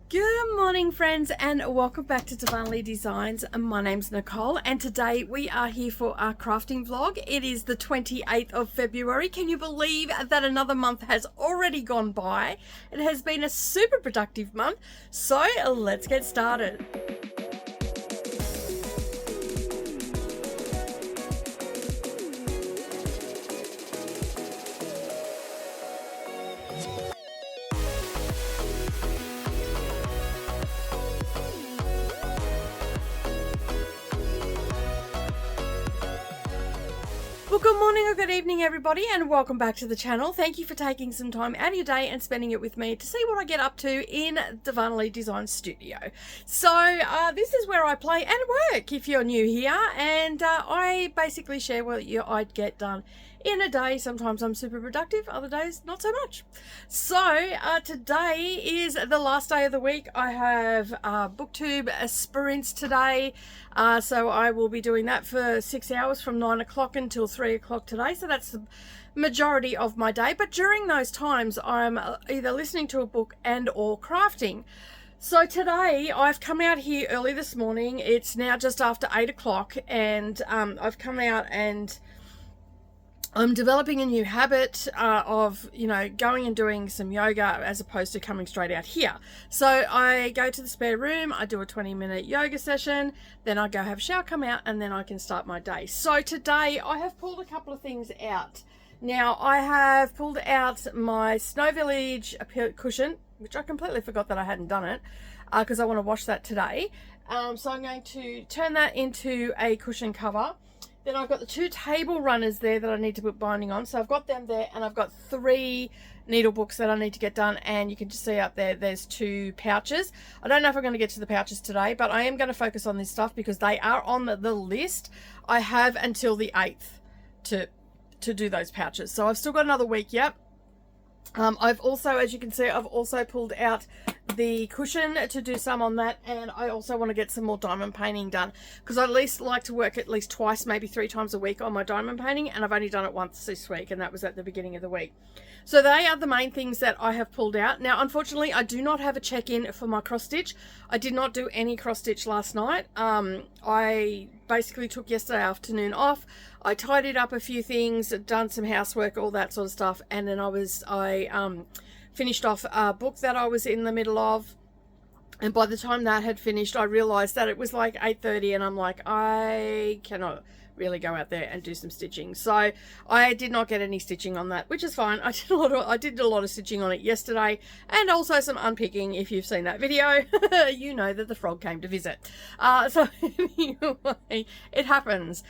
Good morning, friends, and welcome back to Darvanalee Designs. My name's Nicole, and today we are here for our crafting vlog. It is the 28th of February. Can you believe that another month has already gone by? It has been a super productive month, so let's get started. Well, good morning or good evening, everybody, and welcome back to the channel. Thank you for taking some time out of your day and spending it with me to see what I get up to in Darvanalee Designs Studio. So this is where I play and work if you're new here, and I basically share what I'd get done in a day. Sometimes I'm super productive, other days not so much. So today is the last day of the week. I have BookTube sprints today, so I will be doing that for 6 hours from 9 o'clock until 3 o'clock today. So that's the majority of my day, but during those times I'm either listening to a book and or crafting. So today I've come out here early this morning. It's now just after 8 o'clock, and I've come out and I'm developing a new habit of, going and doing some yoga as opposed to coming straight out here. So I go to the spare room, I do a 20-minute yoga session, then I go have a shower, come out, and then I can start my day. So today I have pulled a couple of things out. Now I have pulled out my Snow Village cushion, which I completely forgot that I hadn't done it because I want to wash that today. So I'm going to turn that into a cushion cover. Then I've got the 2 table runners there that I need to put binding on. So I've got them there, and I've got 3 needle books that I need to get done. And you can just see up there, there's 2 pouches. I don't know if I'm going to get to the pouches today, but I am going to focus on this stuff because they are on the list. I have until the 8th to do those pouches. So I've still got another week, yep. I've also, as you can see, I've also pulled out the cushion to do some on that, and I also want to get some more diamond painting done because I at least like to work at least twice, maybe 3 times a week on my diamond painting, and I've only done it once this week, and that was at the beginning of the week. So they are the main things that I have pulled out. Now unfortunately I do not have a check-in for my cross stitch. I did not do any cross stitch last night. I basically took yesterday afternoon off. I tidied up a few things, done some housework, all that sort of stuff, and then I finished off a book that I was in the middle of, and by the time that had finished I realized that it was like 8:30, and I'm like, I cannot really go out there and do some stitching. So I did not get any stitching on that, which is fine. I did a lot of stitching on it yesterday, and also some unpicking. If you've seen that video, you know that the frog came to visit. So anyway, it happens.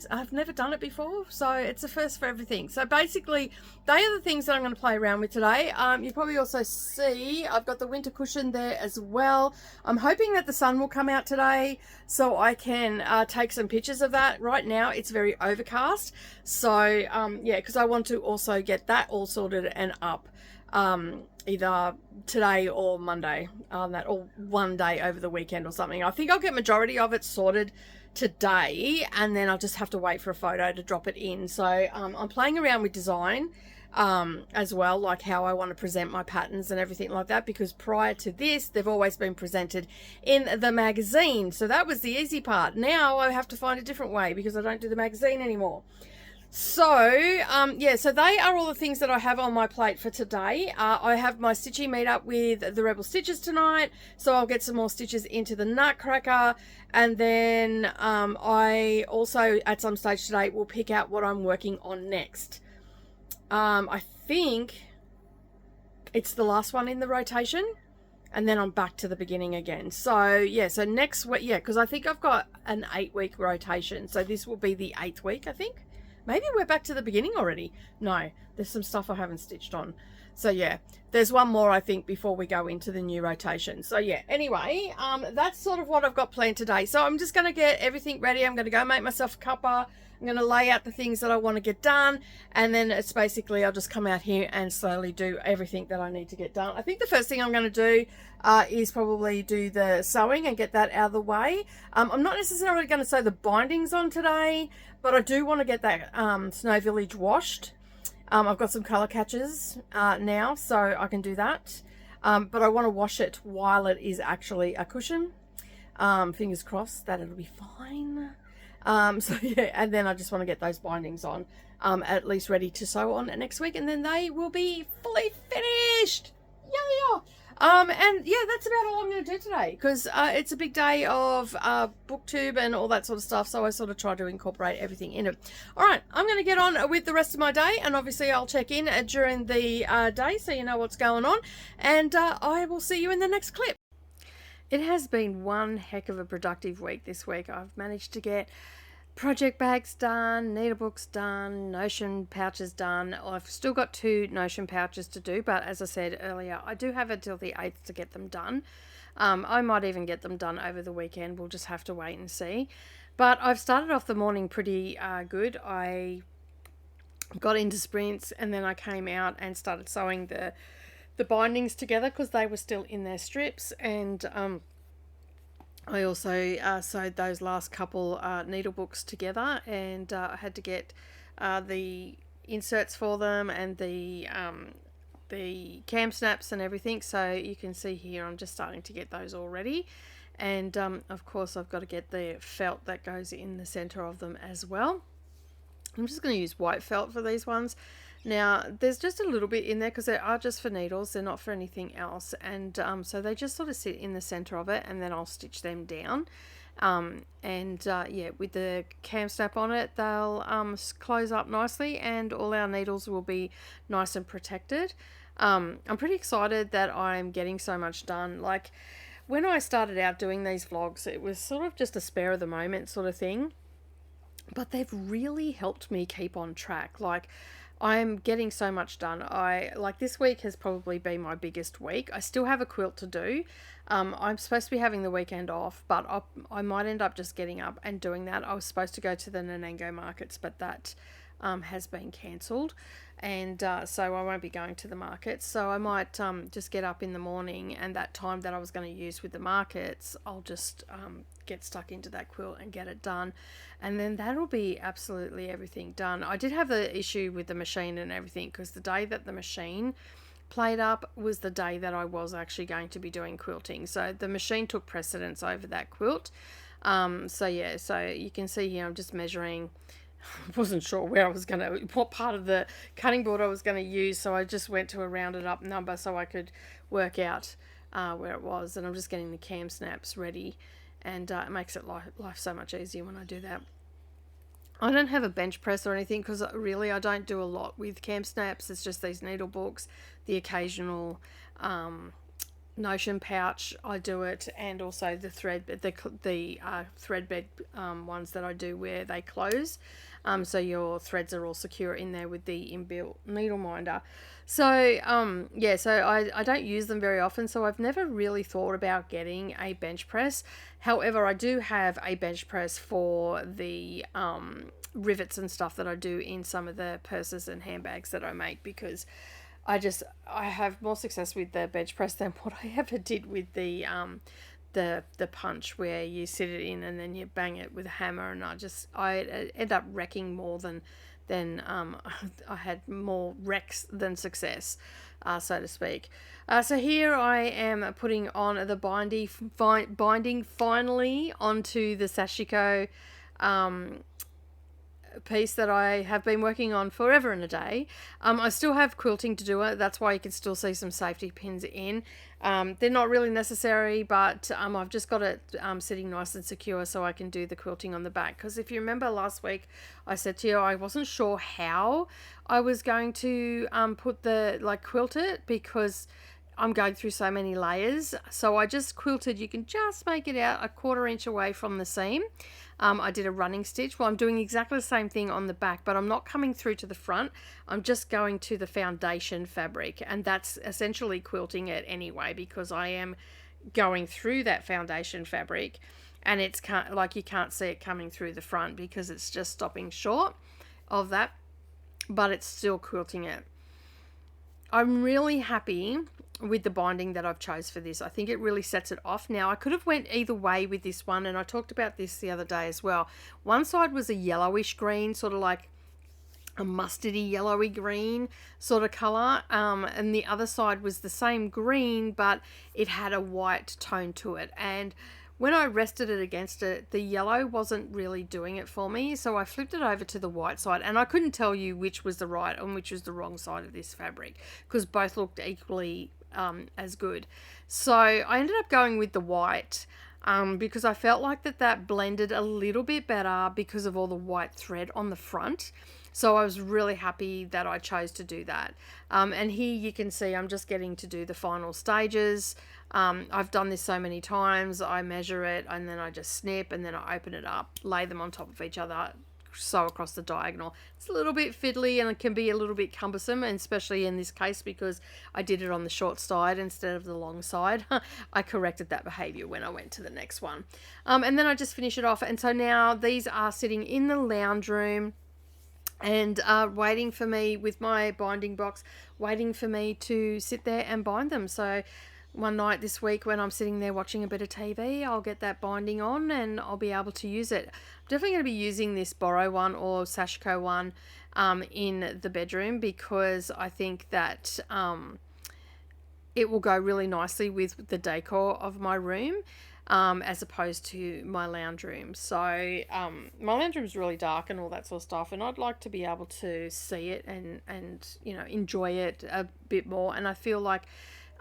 I've never done it before, so it's a first for everything. So basically they are the things that I'm going to play around with today. You probably also see I've got the winter cushion there as well. I'm hoping that the sun will come out today so I can take some pictures of that. Right now it's very overcast, so yeah, because I want to also get that all sorted and up either today or Monday, or one day over the weekend or something. I think I'll get majority of it sorted today, and then I'll just have to wait for a photo to drop it in. So I'm playing around with design as well, like how I want to present my patterns and everything like that, because prior to this they've always been presented in the magazine, so that was the easy part. Now I have to find a different way because I don't do the magazine anymore. So yeah, so they are all the things that I have on my plate for today. I have my stitching meetup with the Rebel Stitches tonight, so I'll get some more stitches into the Nutcracker, and then I also at some stage today will pick out what I'm working on next. I think it's the last one in the rotation, and then I'm back to the beginning again. So yeah, so next week, yeah, because I think I've got an 8-week rotation, so this will be the 8th week, I think. Maybe we're back to the beginning already. No, there's some stuff I haven't stitched on. So yeah, there's one more I think before we go into the new rotation. So yeah, anyway, that's sort of what I've got planned today. So I'm just going to get everything ready. I'm going to go make myself a cuppa. I'm going to lay out the things that I want to get done, and then it's basically I'll just come out here and slowly do everything that I need to get done. I think the first thing I'm going to do is probably do the sewing and get that out of the way. I'm not necessarily going to sew the bindings on today, but I do want to get that Snow Village washed. I've got some colour catchers now, so I can do that. but I want to wash it while it is actually a cushion. Fingers crossed that it'll be fine. So yeah, and then I just want to get those bindings on, at least ready to sew on next week, and then they will be fully finished. Yeah. And yeah, that's about all I'm going to do today, because it's a big day of booktube and all that sort of stuff, so I sort of try to incorporate everything in it. All right, I'm going to get on with the rest of my day, and obviously I'll check in during the day so you know what's going on, and I will see you in the next clip. It has been one heck of a productive week this week. I've managed to get project bags done, needlebooks done, Notion pouches done. I've still got 2 Notion pouches to do, but as I said earlier, I do have until the 8th to get them done. I might even get them done over the weekend. We'll just have to wait and see. But I've started off the morning pretty good. I got into sprints, and then I came out and started sewing the bindings together because they were still in their strips, and I also sewed those last couple needle books together, and I had to get the inserts for them and the cam snaps and everything. So you can see here I'm just starting to get those all ready, and of course I've got to get the felt that goes in the center of them as well. I'm just going to use white felt for these ones. Now, there's just a little bit in there because they are just for needles. They're not for anything else. And so they just sort of sit in the center of it, and then I'll stitch them down. Yeah, with the cam snap on it, they'll close up nicely, and all our needles will be nice and protected. I'm pretty excited that I'm getting so much done. Like, when I started out doing these vlogs, it was sort of just a spare of the moment sort of thing. But they've really helped me keep on track. Like, I'm getting so much done. Like this week has probably been my biggest week. I still have a quilt to do. I'm supposed to be having the weekend off, but I might end up just getting up and doing that. I was supposed to go to the Nanango markets, but that has been cancelled, and so I won't be going to the markets. So I might just get up in the morning, and that time that I was going to use with the markets, I'll just get stuck into that quilt and get it done, and then that'll be absolutely everything done. I did have the issue with the machine and everything, because the day that the machine played up was the day that I was actually going to be doing quilting, so the machine took precedence over that quilt. So yeah, so you can see here I'm just measuring. I wasn't sure what part of the cutting board I was going to use, so I just went to a rounded up number so I could work out where it was, and I'm just getting the cam snaps ready, and it makes life so much easier when I do that. I don't have a bench press or anything, because really I don't do a lot with cam snaps. It's just these needle books, the occasional Notion pouch I do it, and also the thread bed ones that I do where they close, so your threads are all secure in there with the inbuilt needle minder. So yeah, so I don't use them very often, so I've never really thought about getting a bench press. However, I do have a bench press for the rivets and stuff that I do in some of the purses and handbags that I make, because I have more success with the bench press than what I ever did with the punch, where you sit it in and then you bang it with a hammer, and I end up wrecking more than I had more wrecks than success, so to speak. So here I am putting on the binding finally onto the sashiko piece that I have been working on forever and a day. I still have quilting to do it. That's why you can still see some safety pins in. They're not really necessary, but I've just got it sitting nice and secure so I can do the quilting on the back. Because if you remember last week, I said to you I wasn't sure how I was going to quilt it, because I'm going through so many layers. So I just quilted. You can just make it out a 1/4 inch away from the seam. I did a running stitch. Well, I'm doing exactly the same thing on the back, but I'm not coming through to the front. I'm just going to the foundation fabric, and that's essentially quilting it anyway, because I am going through that foundation fabric, and it's like you can't see it coming through the front because it's just stopping short of that, but it's still quilting it. I'm really happy with the binding that I've chose for this. I think it really sets it off. Now, I could have went either way with this one, and I talked about this the other day as well. One side was a yellowish green, sort of like a mustardy yellowy green sort of color, and the other side was the same green, but it had a white tone to it. And when I rested it against it, the yellow wasn't really doing it for me, so I flipped it over to the white side, and I couldn't tell you which was the right and which was the wrong side of this fabric because both looked equally as good. So I ended up going with the white because I felt like that blended a little bit better because of all the white thread on the front. So I was really happy that I chose to do that. And here you can see I'm just getting to do the final stages. I've done this so many times. I measure it and then I just snip and then I open it up, lay them on top of each other, sew across the diagonal. It's a little bit fiddly and it can be a little bit cumbersome, and especially in this case because I did it on the short side instead of the long side. I corrected that behavior when I went to the next one. And then I just finish it off. And so now these are sitting in the lounge room and waiting for me with my binding box, waiting for me to sit there and bind them. So one night this week when I'm sitting there watching a bit of TV, I'll get that binding on and I'll be able to use it. I'm definitely going to be using this Borrow one or Sashiko one in the bedroom because I think that it will go really nicely with the decor of my room. As opposed to my lounge room. So my lounge room is really dark and all that sort of stuff, and I'd like to be able to see it and you know, enjoy it a bit more. And I feel like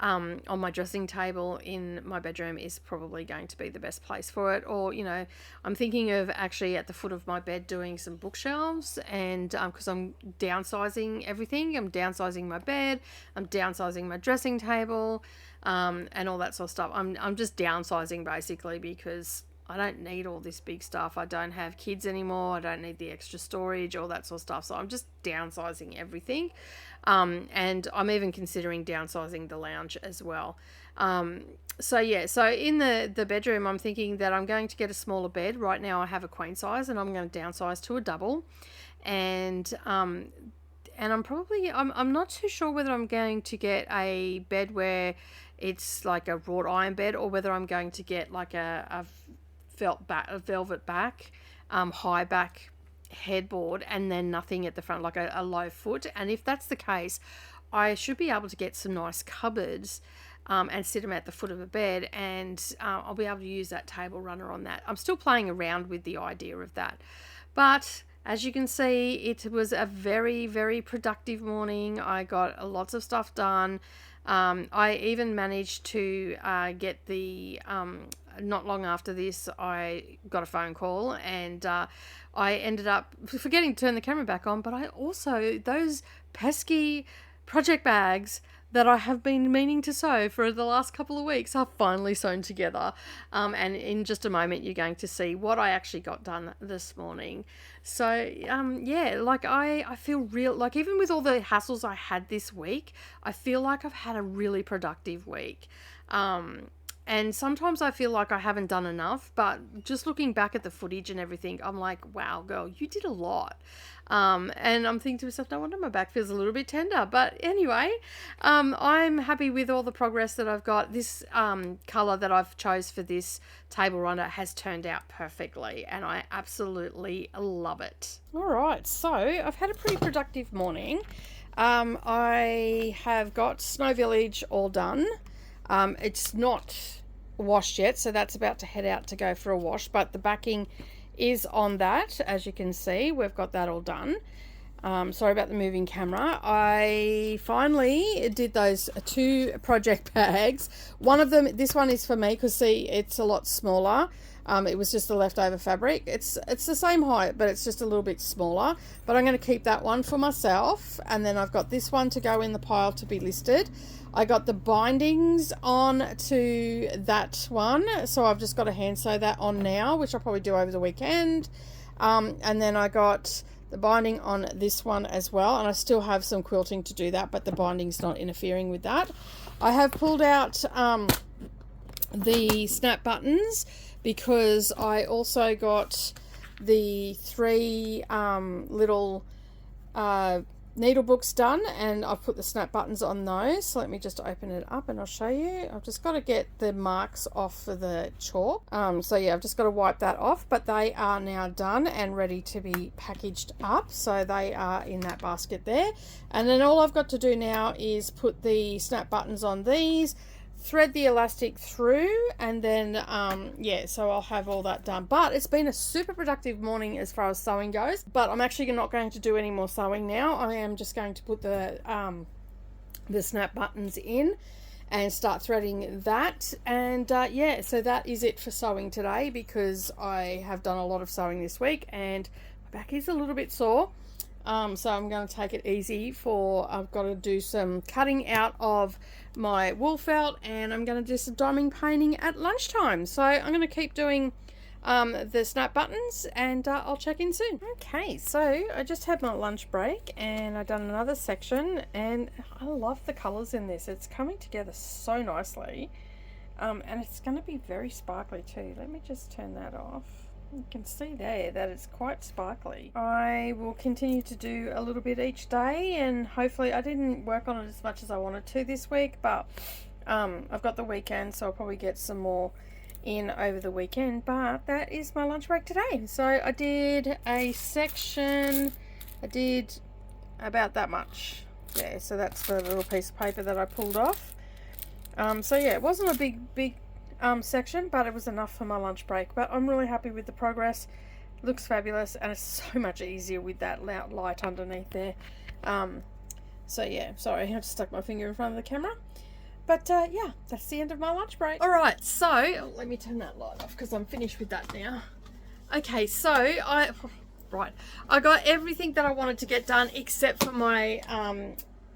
on my dressing table in my bedroom is probably going to be the best place for it. Or, you know, I'm thinking of actually at the foot of my bed doing some bookshelves, and because I'm downsizing everything. I'm downsizing my bed, I'm downsizing my dressing table, and all that sort of stuff. I'm just downsizing basically because I don't need all this big stuff. I don't have kids anymore. I don't need the extra storage, all that sort of stuff. So I'm just downsizing everything. And I'm even considering downsizing the lounge as well. So yeah, so in the bedroom, I'm thinking that I'm going to get a smaller bed. Right now I have a queen size and I'm going to downsize to a double. And I'm not too sure whether I'm going to get a bed where it's like a wrought iron bed or whether I'm going to get like a velvet back, high back headboard and then nothing at the front, like a low foot. And if that's the case, I should be able to get some nice cupboards and sit them at the foot of a bed, and I'll be able to use that table runner on that. I'm still playing around with the idea of that, but as you can see, it was a very, very productive morning. I got lots of stuff done. I even managed to get the not long after this, I got a phone call, and I ended up forgetting to turn the camera back on, but I also, those pesky project bags that I have been meaning to sew for the last couple of weeks are finally sewn together. And in just a moment, you're going to see what I actually got done this morning. So, yeah, like I feel real, like even with all the hassles I had this week, I feel like I've had a really productive week. And sometimes I feel like I haven't done enough, but just looking back at the footage and everything, I'm like, wow, girl, you did a lot. And I'm thinking to myself, no wonder my back feels a little bit tender. But anyway, I'm happy with all the progress that I've got. This colour that I've chose for this table runner has turned out perfectly, and I absolutely love it. All right, so I've had a pretty productive morning. I have got Snow Village all done. It's not washed yet, so that's about to head out to go for a wash, but the backing is on that. As you can see, we've got that all done. Sorry about the moving camera. I finally did those 2 project bags. One of them, this one is for me because see, it's a lot smaller. It was just the leftover fabric. It's the same height, but it's just a little bit smaller. But I'm going to keep that one for myself. And then I've got this one to go in the pile to be listed. I got the bindings on to that one, so I've just got to hand sew that on now, which I'll probably do over the weekend. And then I got the binding on this one as well, and I still have some quilting to do that, but the binding's not interfering with that. I have pulled out the snap buttons because I also got the 3 little needle books done, and I've put the snap buttons on those. So let me just open it up and I'll show you. I've just got to get the marks off for the chalk. So yeah, I've just got to wipe that off, but they are now done and ready to be packaged up. So they are in that basket there. And then all I've got to do now is put the snap buttons on these, thread the elastic through, and then yeah, so I'll have all that done. But it's been a super productive morning as far as sewing goes, but I'm actually not going to do any more sewing now. I am just going to put the snap buttons in and start threading that. And yeah, so that is it for sewing today, because I have done a lot of sewing this week and my back is a little bit sore. So I'm going to take it easy I've got to do some cutting out of my wool felt, and I'm going to do some diamond painting at lunchtime. So I'm going to keep doing the snap buttons, and I'll check in soon. Okay, so I just had my lunch break and I've done another section, and I love the colours in this. It's coming together so nicely, and it's going to be very sparkly too. Let me just turn that off. You can see there that it's quite sparkly. I will continue to do a little bit each day, and hopefully I didn't work on it as much as I wanted to this week, but I've got the weekend, so I'll probably get some more in over the weekend. But that is my lunch break today. So I did a section, I did about that much. Yeah, so that's the little piece of paper that I pulled off. So yeah, it wasn't a big section, but it was enough for my lunch break. But I'm really happy with the progress. It looks fabulous, and it's so much easier with that light underneath there. So yeah, sorry, I just stuck my finger in front of the camera. But yeah, that's the end of my lunch break. All right, so let me turn that light off because I'm finished with that now. Okay, so I got everything that I wanted to get done except for my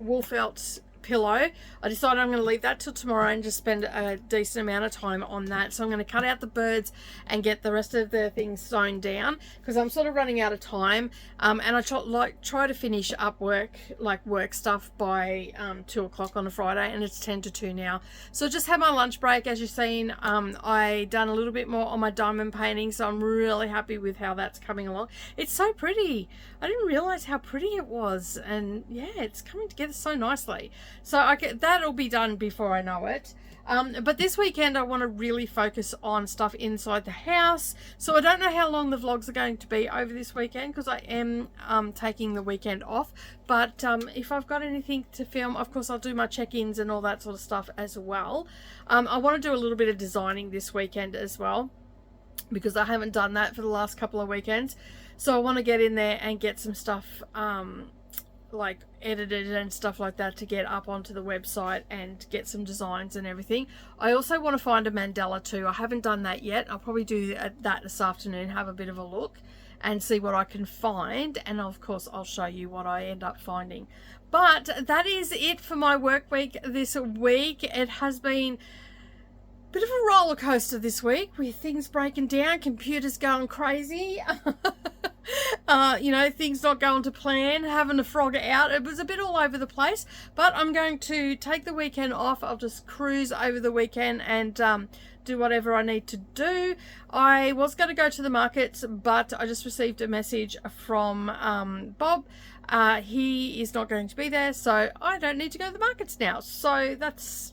wool felt pillow. I decided I'm going to leave that till tomorrow and just spend a decent amount of time on that. So I'm going to cut out the birds and get the rest of the things sewn down, because I'm sort of running out of time, and I try to finish up work stuff by 2 o'clock on a Friday, and it's 10 to 2 now. So I just had my lunch break. As you've seen, I done a little bit more on my diamond painting, so I'm really happy with how that's coming along. It's so pretty. I didn't realize how pretty it was, and yeah, it's coming together so nicely. So that'll be done before I know it. But this weekend I want to really focus on stuff inside the house. So I don't know how long the vlogs are going to be over this weekend, because I am taking the weekend off. But if I've got anything to film, of course I'll do my check-ins and all that sort of stuff as well. I want to do a little bit of designing this weekend as well, because I haven't done that for the last couple of weekends. So I want to get in there and get some stuff like edited and stuff like that to get up onto the website and get some designs and everything. I also want to find a mandala too. I haven't done that yet. I'll probably do that this afternoon, have a bit of a look and see what I can find, and of course I'll show you what I end up finding. But that is it for my work week this week. It has been a bit of a roller coaster this week, with things breaking down, computers going crazy. You know, things not going to plan, having to frog it out. It was a bit all over the place, but I'm going to take the weekend off. I'll just cruise over the weekend and do whatever I need to do. I was going to go to the markets, but I just received a message from Bob. He is not going to be there, so I don't need to go to the markets now. So that's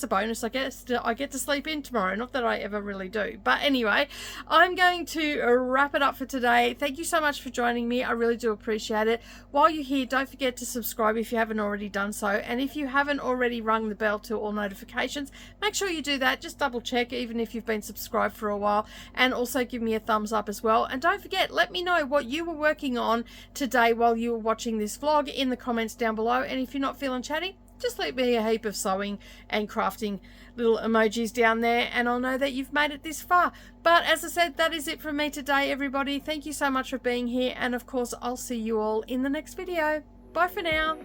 a bonus, I guess. I get to sleep in tomorrow. Not that I ever really do. But anyway, I'm going to wrap it up for today. Thank you so much for joining me. I really do appreciate it. While you're here, don't forget to subscribe if you haven't already done so. And if you haven't already rung the bell to all notifications, make sure you do that. Just double check, even if you've been subscribed for a while. And also give me a thumbs up as well. And don't forget, let me know what you were working on today while you were watching this vlog in the comments down below. And if you're not feeling chatty, just leave me a heap of sewing and crafting little emojis down there, and I'll know that you've made it this far. But as I said, that is it from me today, everybody. Thank you so much for being here, and of course I'll see you all in the next video. Bye for now.